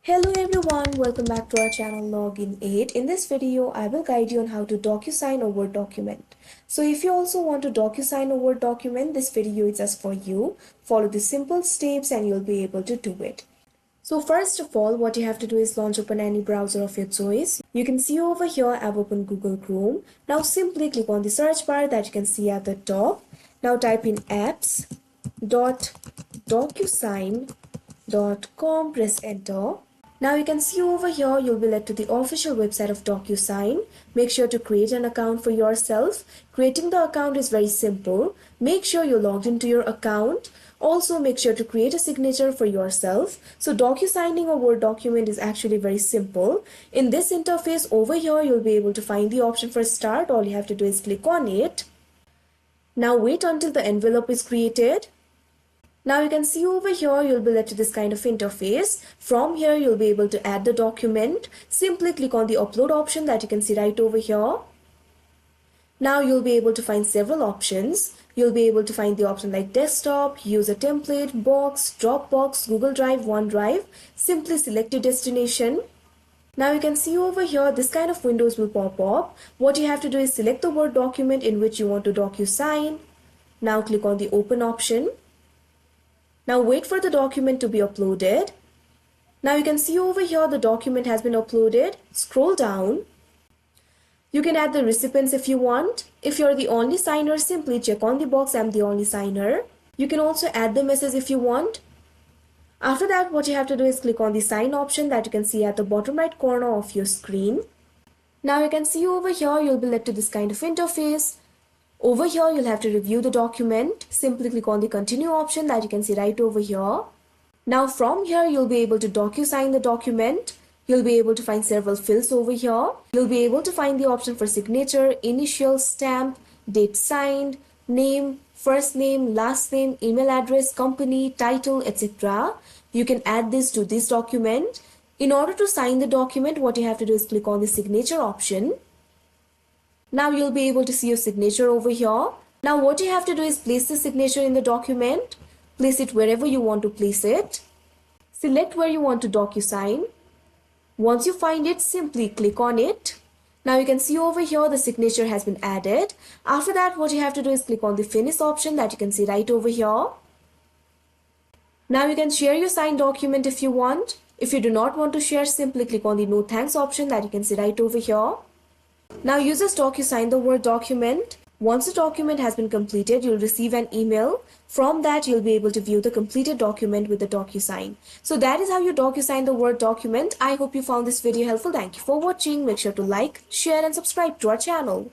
Hello everyone, welcome back to our channel Login 8. In this video, I will guide you on how to DocuSign a Word document. So if you also want to DocuSign a Word document, this video is just for you. Follow the simple steps and you'll be able to do it. So first of all, what you have to do is launch open any browser of your choice. You can see over here, I've opened Google Chrome. Now simply click on the search bar that you can see at the top. Now type in apps.docusign.com, press enter. Now you can see over here, you'll be led to the official website of DocuSign. Make sure to create an account for yourself. Creating the account is very simple. Make sure you're logged into your account. Also make sure to create a signature for yourself. So DocuSigning a Word document is actually very simple. In this interface over here, you'll be able to find the option for start. All you have to do is click on it. Now wait until the envelope is created. Now you can see over here, you'll be led to this kind of interface. From here, you'll be able to add the document. Simply click on the upload option that you can see right over here. Now you'll be able to find several options. You'll be able to find the option like desktop, use a template, box, Dropbox, Google Drive, OneDrive. Simply select your destination. Now you can see over here, this kind of windows will pop up. What you have to do is select the Word document in which you want to DocuSign. Now click on the open option. Now wait for the document to be uploaded. Now you can see over here the document has been uploaded. Scroll down. You can add the recipients if you want. If you're the only signer, simply check on the box I'm the only signer. You can also add the message if you want. After that, what you have to do is click on the sign option that you can see at the bottom right corner of your screen. Now you can see over here, you'll be led to this kind of interface. Over here, you'll have to review the document. Simply click on the continue option that you can see right over here. Now from here, you'll be able to DocuSign the document. You'll be able to find several fields over here. You'll be able to find the option for signature, initial, stamp, date signed, name, first name, last name, email address, company, title, etc. You can add this to this document. In order to sign the document, what you have to do is click on the signature option. Now you'll be able to see your signature over here. Now what you have to do is place the signature in the document. Place it wherever you want to place it. Select where you want to DocuSign. Once you find it, simply click on it. Now you can see over here the signature has been added. After that, what you have to do is click on the finish option that you can see right over here. Now you can share your signed document if you want. If you do not want to share, simply click on the no thanks option that you can see right over here. Now users DocuSign the Word document. Once the document has been completed, you'll receive an email. From that, you'll be able to view the completed document with the DocuSign. So that is how you DocuSign the Word document. I hope you found this video helpful. Thank you for watching. Make sure to like, share and subscribe to our channel.